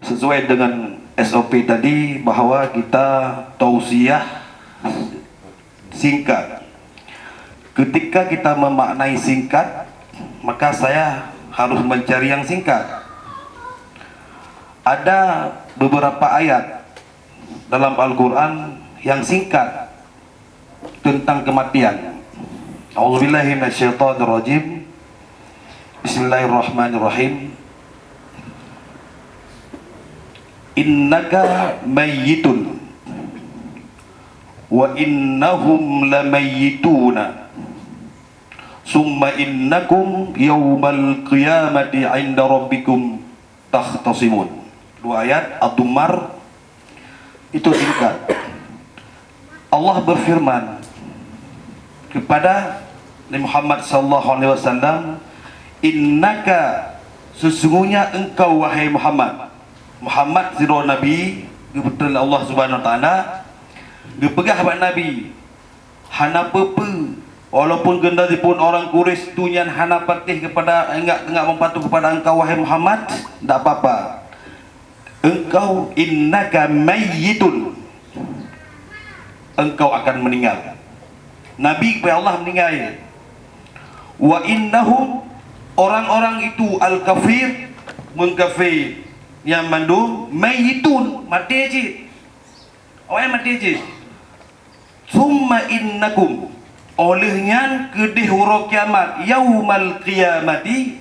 sesuai dengan SOP tadi bahawa kita tausiah singkat. Ketika kita memaknai singkat, maka saya harus mencari yang singkat. Ada beberapa ayat dalam Al-Quran yang singkat tentang kematian. A'udzubillahi minasyaitonirrajim. Bismillahirrahmanirrahim. Innaka mayyitun wa innahum lamayyituna summa innakum yawmal qiyamati 'inda rabbikum takhtasimun. Dua ayat Ad-Dummar itu singkat. Allah berfirman kepada Nabi Muhammad sallallahu alaihi wasallam, innaka, sesungguhnya engkau wahai Muhammad. Muhammad zero Nabi betul Allah Subhanahu wa taala dipegah buat Nabi. Hana apa-apa walaupun gendari pun orang Quraisy tunyan hana patih kepada enggak mempatuh kepada engkau wahai Muhammad, tak apa-apa. Engkau innaka mayyitun, engkau akan meninggal. Nabi kepada Allah meninggal. Wa innahum, orang-orang itu al-kafir, mengkafir, yang mandum, mayyitun, mati je. Orang mati je. Summa innakum, olehnya kedih huruf kiamat, yaumal qiyamati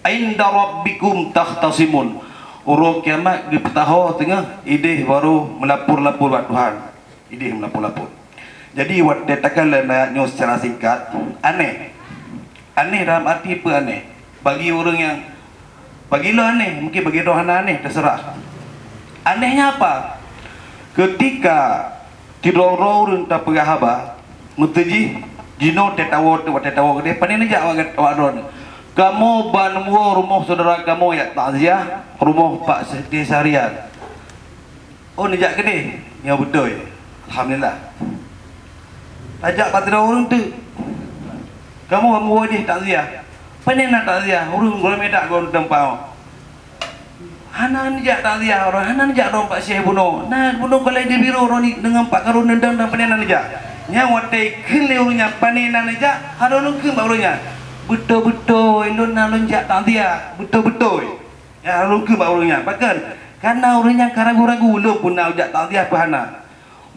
inda rabbikum takhtasimun. Huruf kiamat di petahor tengah, idih baru melapor-lapor buat Tuhan. Idih melapor-lapor. Jadi waktu dikatakan ayatnya secara singkat, aneh. Aneh dalam arti apa aneh? Bagi orang yang bagilah aneh, mungkin bagi orang aneh, terserah. Anehnya apa? Ketika tidoror entah perahaba, muteji jino tetawa dia panen aja awak kamu banmu rumah saudara kamu ya takziah, rumah Pak Siti Sarian. Oh nejak ke ni? Ya betul. Alhamdulillah. Ajak kat orang tu. Kamu bawa dia takziah. Panen nak takziah, urung golem medak gon tempau. Hana nejak takziah orang, hana nejak dong Pak Syekh bunuh. Nah, bunuh balai dia biru orang ni dengan Pak Karun nendang dan panenan nejak. Nya watai keleunya panenan nejak, harun ke barunya. Betul-betul indona lonjak takziah, betul-betul. Ya harun ke barunya. Bahkan karena orangnya karagu-ragu lu pun nak ujak takziah apa hana.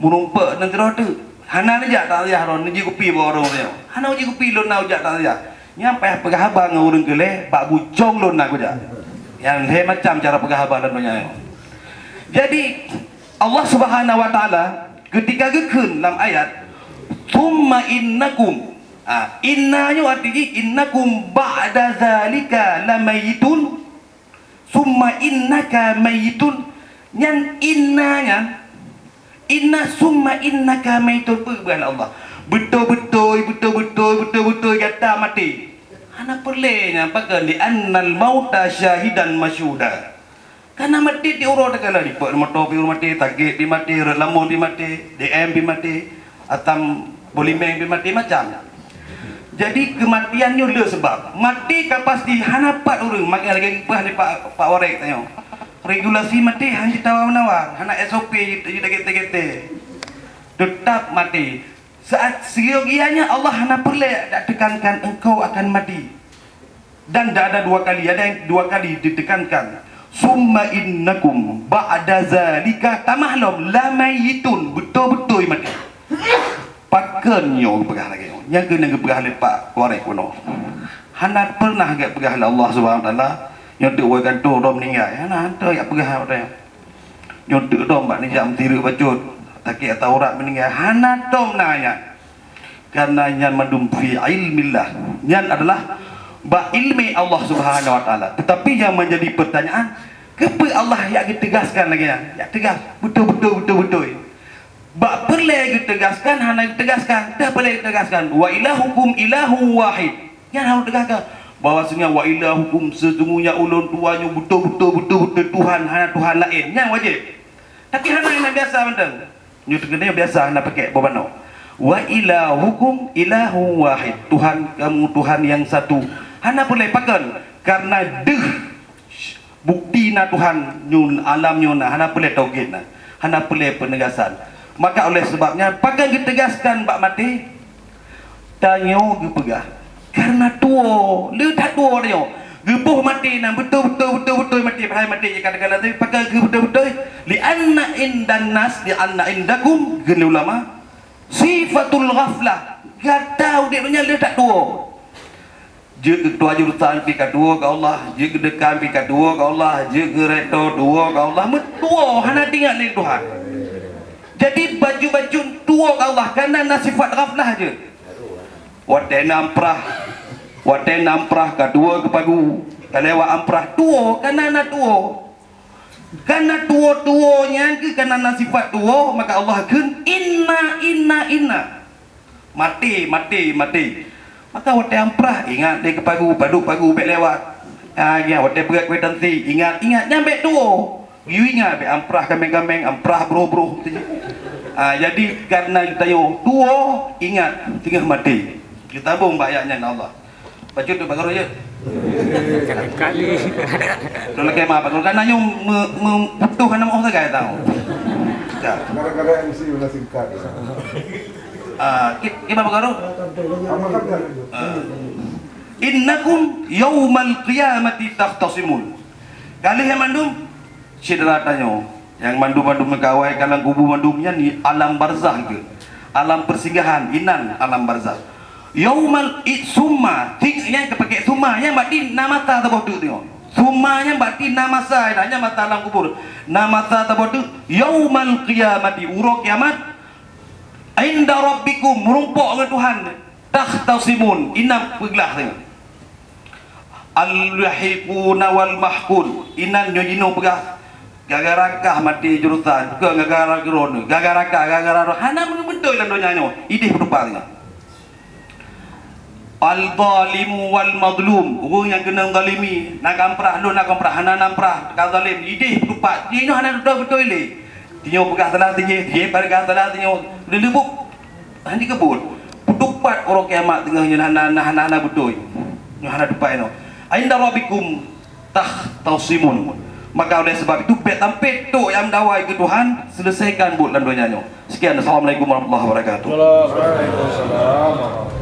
Murumpak negara tu. Hana nejak takziah ron, neji kopi bawa orang dia. Hana uji kopi lu nak ujak takziah. Nyampai pegahaba dengan orang geleh, bak bucong lu nak ujak. Yang he macam cara pegahaba dan banyak. Jadi Allah Subhanahu wa taala ketika gekun dalam ayat thumma innakum, innanya artinya innakum ba'da zalika lamayitun summa innaka mayitun. Yang innanya inna summa innaka mayitun bukan Allah. Betul-betul kata mati. Anak perlenya pakai li annal mauta syahidan masyhuda. Karena mati diurut kala di pak motor pi mati, tagih pi mati, lamun pi mati, DM pi mati, atam polimeng pi mati macam. Jadi kematiannya le sebab mati kan pasti hanapat urang makin lagi pah ni Pak Warek tanya. Regulasi mati hanya tawar-menawar, hana SOP kita tetap mati. Saat seyogianya Allah hana perlu tekankan engkau akan mati. Dan tidak ada dua kali, ada yang dua kali ditekankan. Summa innakum ba'da zalika tamahlum lamayitun, betul-betul mati. Pakannya pegah lagi. Yang kena pegah oleh Pak Warek kuno. Hana pernah agak pegah oleh Allah Subhanahu wa taala. Yang tu wakan tu dah meninggal. Hana hantar agak pegah dia. Yang tu dah mbak ni jam tiru bacut. Takik atau orang meninggal hana tom nanya karena nyan mandum fi ilmillah, nyan adalah ba ilmi Allah Subhanahu wa taala. Tetapi yang menjadi pertanyaan, kenapa Allah yang ditegaskan lagi ya tegas betul ba perlu ditegaskan, hana ditegaskan dah boleh ditegaskan wa ilahukum ilahu wahid. Yang harus tegaskan bahwasanya wa ilahukum, sesungguhnya ulun tuanya betul Tuhan, hana Tuhan lain. Yang wajib. Tapi hana yang biasa benteng. Nyu terkena biasa nak pakai berbano. Wa ilahukum ilahu wahid. Tuhan kamu Tuhan yang satu. Hana boleh pakai karena bukti na Tuhan nyun alam nyun hana boleh tauhid na hana boleh penegasan. Maka oleh sebabnya pakai ditegaskan bak mati tanyo gepegah karena tua le tak tua dia gepuh mati na betul mati bahai mati kadang-kadang tapi pakai betul li anna indan nas li anna indakum gen ulama sifatul ghaflah gak tahu dia punya le tak tua je ketua jurusan pika dua ke Allah je kedekan pika dua ke Allah je gereto dua ke Allah metua hana tinggal ni Tuhan. Jadi baju-baju tua ke Allah karena sifat ghaflah je. Wate namprah kedua ke pagu kalewa amprah tua karena tua. Karena tua-tuanya ke karena sifat tua maka Allah kan inna mati. Maka wate amprah ingat dia ke pagu bek lewat. Ya wate berat kuih tanti ingat nyampe tua. You ingat be amprah kameng amprah bro. Jadi karena kita yo tua ingat tinggal mati. Kita bung ayatnya Allah. Baca tu bagaro je. Kali. Kalau lagi apa kalau kan nanya membutuh nama Allah tak tahu. Kadang-kadang MC ulah singkat. Kita bagaro. Innakum yaumal qiyamati takhtasimun. Kali yang mandum cedera tanya yang mandum megawai kalang kubu mandumnya ni alam barzah ke alam persinggahan inan alam barzah yaumal summa yang kepakai summa yang berarti nama ta tabotu tengok summa yang berarti nama sa hanya mata alam kubur nama ta tabotu yaumal qiyamati uruk kiamat inda rabbikum merumpok dengan Tuhan takhtasimun inam peglah tengok al-yahiquna wal mahkun inan nyojino pegah gagarakah mati jurusan ke gagara geron gagara hana betul lah donyanya idih berupanya al-zalimu wal madlum orang yang kena zalimi nak amprah hana namprah ka zalim idih berupa dia hana betul le dia pegah salah dia pegah salah dia dilebuk handi kebut berdupat orang kiamat tengahnya hana betul hana dupai no ainda rabbikum tahtasimun. Maka oleh sebab itu bet tampil tu yang dawai ke Tuhan selesaikan buat dan donyanya. Sekian, assalamualaikum warahmatullahi wabarakatuh. Waalaikumsalam.